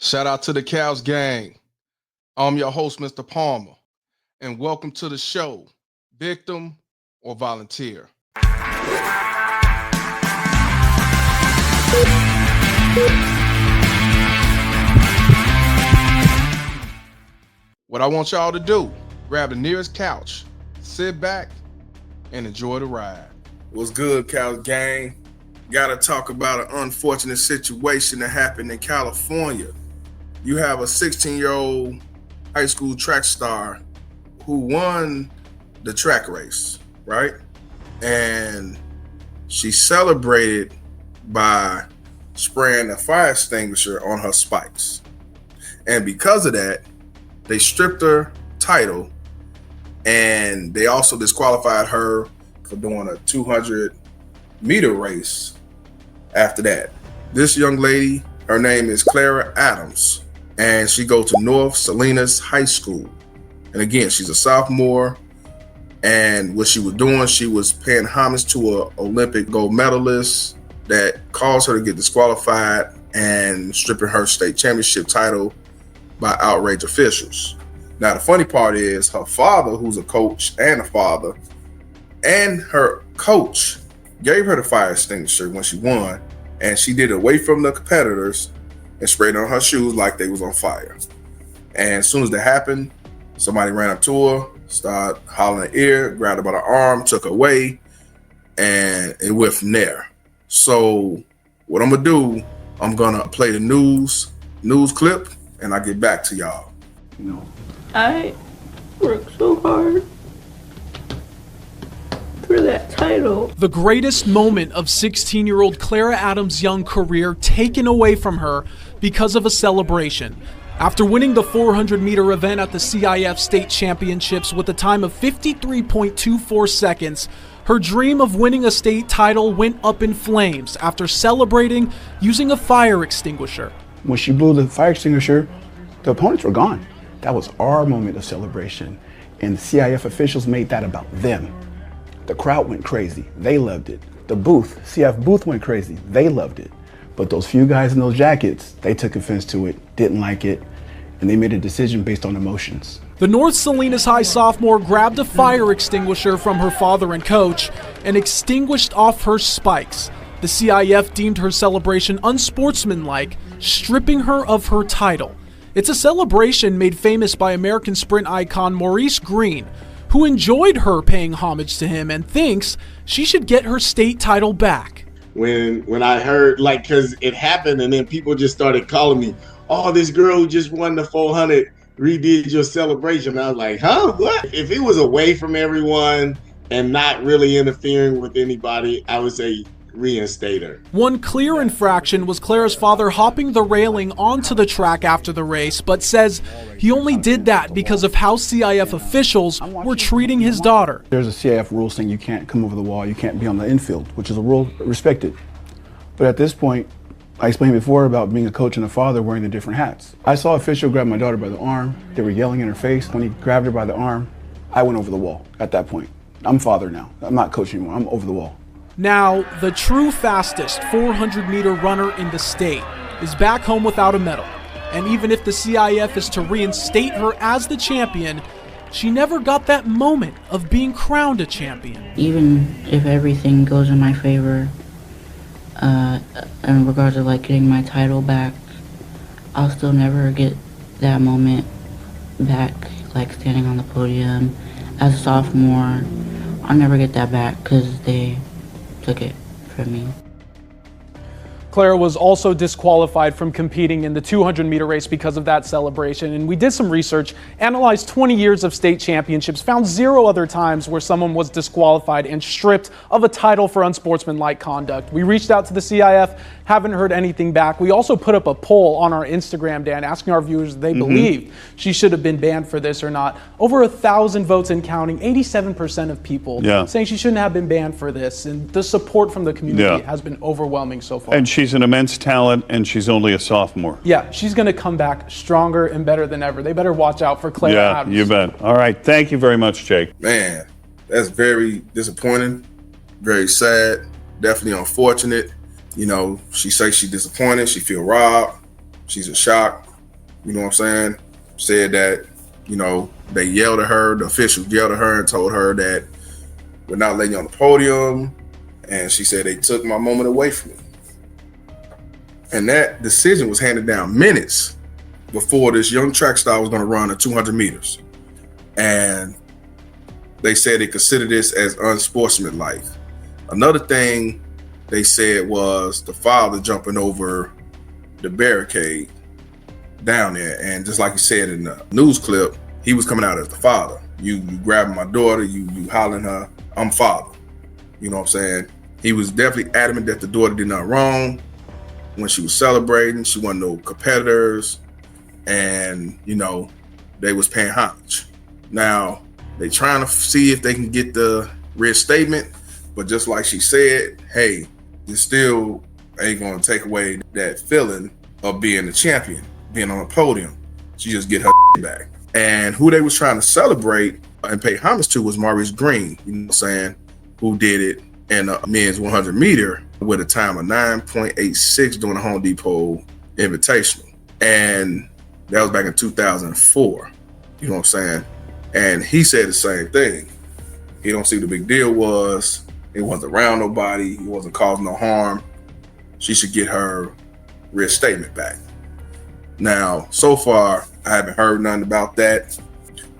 Shout out to the Cows gang. I'm your host, Mr. Palmer, and welcome to the show, Victim or Volunteer. What I want y'all to do, grab the nearest couch, sit back, and enjoy the ride. What's good, Cows gang? Gotta talk about an unfortunate situation that happened in California. You have a 16-year-old high school track star who won the track race, right? And she celebrated by spraying a fire extinguisher on her spikes. And because of that, they stripped her title, and they also disqualified her for doing a 200-meter race after that. This young lady, her name is Clara Adams, and she goes to North Salinas High School. And again, she's a sophomore, and what she was doing, she was paying homage to an Olympic gold medalist that caused her to get disqualified and stripping her state championship title by outrage officials. Now, the funny part is her father, who's a coach and a father, and her coach gave her the fire extinguisher when she won, and she did it away from the competitors and sprayed on her shoes like they was on fire. And as soon as that happened, somebody ran up to her, started hollering in her ear, grabbed her by the arm, took her away, and it went from there. So what I'm gonna do, I'm gonna play the news clip, and I'll get back to y'all. I worked so hard for that title. The greatest moment of 16-year-old Clara Adams' young career taken away from her because of a celebration. After winning the 400-meter event at the CIF State Championships with a time of 53.24 seconds, her dream of winning a state title went up in flames after celebrating using a fire extinguisher. When she blew the fire extinguisher, the opponents were gone. That was our moment of celebration, and the CIF officials made that about them. The crowd went crazy. They loved it. The booth, CIF booth went crazy. They loved it. But those few guys in those jackets, they took offense to it, didn't like it, and they made a decision based on emotions. The North Salinas High sophomore grabbed a fire extinguisher from her father and coach and extinguished off her spikes. The CIF deemed her celebration unsportsmanlike, stripping her of her title. It's a celebration made famous by American sprint icon Maurice Greene, who enjoyed her paying homage to him and thinks she should get her state title back. When I heard, because it happened and then people just started calling me, oh, this girl who just won the 400 redid your celebration. I was like, huh, what? If it was away from everyone and not really interfering with anybody, I would say reinstate her. One clear infraction was Clara's father hopping the railing onto the track after the race, but says he only did that because of how CIF officials were treating his daughter. There's a CIF rule saying you can't come over the wall, you can't be on the infield, which is a rule respected. But at this point, I explained before about being a coach and a father wearing the different hats. I saw an official grab my daughter by the arm. They were yelling in her face. When he grabbed her by the arm, I went over the wall at that point. I'm father now. I'm not coach anymore. I'm over the wall. Now, the true fastest 400-meter runner in the state is back home without a medal. And even if the CIF is to reinstate her as the champion, she never got that moment of being crowned a champion. Even if everything goes in my favor, in regards to getting my title back, I'll still never get that moment back, standing on the podium as a sophomore. I'll never get that back because they took it from me. Clara was also disqualified from competing in the 200-meter race because of that celebration. And we did some research, analyzed 20 years of state championships, found 0 other times where someone was disqualified and stripped of a title for unsportsmanlike conduct. We reached out to the CIF, haven't heard anything back. We also put up a poll on our Instagram, Dan, asking our viewers if they believed she should have been banned for this or not. Over 1,000 votes and counting, 87% of people saying she shouldn't have been banned for this. And the support from the community has been overwhelming so far. And she's an immense talent, and she's only a sophomore. Yeah, she's going to come back stronger and better than ever. They better watch out for Clara Adams. Yeah, you bet. All right, thank you very much, Jake. Man, that's very disappointing, very sad, definitely unfortunate. You know, she says she's disappointed, she feel robbed, she's in shock. You know what I'm saying? Said that, you know, they yelled at her, the officials yelled at her and told her that we're not letting you on the podium. And she said they took my moment away from me. And that decision was handed down minutes before this young track star was going to run the 200 meters. And they said they considered this as unsportsmanlike. Another thing they said was the father jumping over the barricade down there. And just like you said in the news clip, he was coming out as the father. You grabbing my daughter, you hollering her, I'm father. You know what I'm saying? He was definitely adamant that the daughter did not wrong. When she was celebrating, she wasn't no competitors. And, you know, they was paying homage. Now, they trying to see if they can get the reinstatement, but just like she said, hey, it still ain't gonna take away that feeling of being the champion, being on a podium. She just get her back. And who they was trying to celebrate and pay homage to was Maurice Greene, you know what I'm saying, who did it in a men's 100 meter with a time of 9.86 during the Home Depot Invitational. And that was back in 2004, you know what I'm saying? And he said the same thing. He don't see the big deal was, it wasn't around nobody, he wasn't causing no harm. She should get her reinstatement back. Now, so far, I haven't heard nothing about that.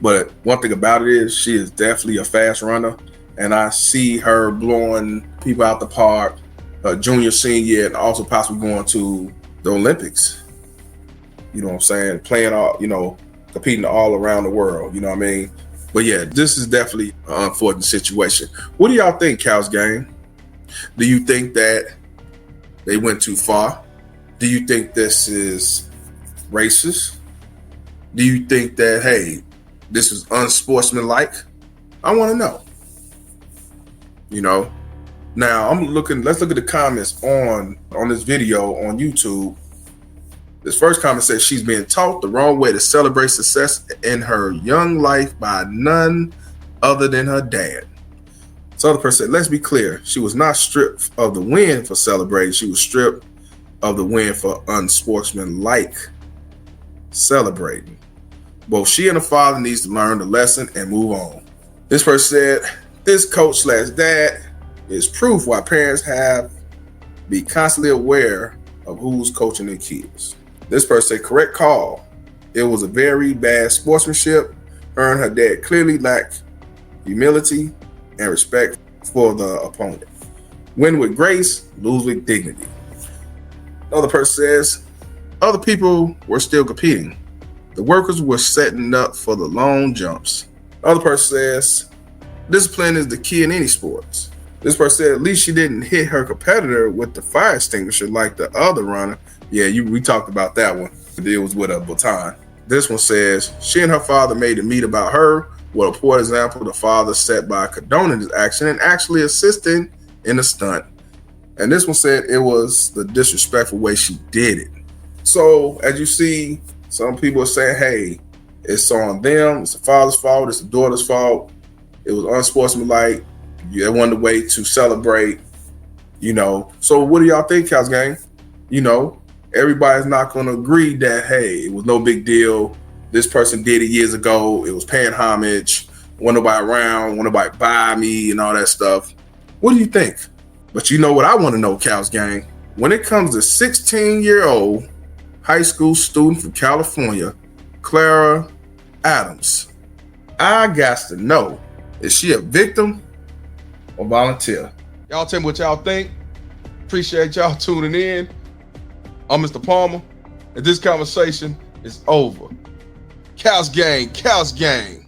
But one thing about it is she is definitely a fast runner. And I see her blowing people out the park, her junior, senior, and also possibly going to the Olympics. You know what I'm saying? Playing all, you know, competing all around the world, you know what I mean? But yeah, this is definitely an unfortunate situation. What do y'all think, Cal's Gang? Do you think that they went too far? Do you think this is racist? Do you think that, hey, this is unsportsmanlike? I want to know. You know, now let's look at the comments on this video on YouTube. This first comment says she's being taught the wrong way to celebrate success in her young life by none other than her dad. So the person said, let's be clear. She was not stripped of the win for celebrating. She was stripped of the win for unsportsmanlike celebrating. Both she and her father needs to learn the lesson and move on. This person said, this coach/dad is proof why parents have to be constantly aware of who's coaching their kids. This person said, correct call. It was a very bad sportsmanship. Her and her dad clearly lacked humility and respect for the opponent. Win with grace, lose with dignity. Another person says, other people were still competing. The workers were setting up for the long jumps. Other person says, discipline is the key in any sports. This person said, at least she didn't hit her competitor with the fire extinguisher like the other runner. Yeah, we talked about that one. It was with a baton. This one says, she and her father made a meet about her. What a poor example the father set by condoning his action and actually assisting in the stunt. And this one said it was the disrespectful way she did it. So as you see, some people are saying, hey, it's on them. It's the father's fault. It's the daughter's fault. It was unsportsmanlike. They wanted a way to celebrate, you know. So what do y'all think, Cal's Gang? You know, everybody's not going to agree that, hey, it was no big deal. This person did it years ago. It was paying homage. Wasn't nobody around. Wasn't nobody buy me and all that stuff. What do you think? But you know what I want to know, Cal's Gang? When it comes to 16-year-old high school student from California, Clara Adams, I got to know, is she a victim or volunteer? Y'all tell me what y'all think. Appreciate y'all tuning in. I'm Mr. Palmer, and this conversation is over. Cal's Gang, Cal's Gang.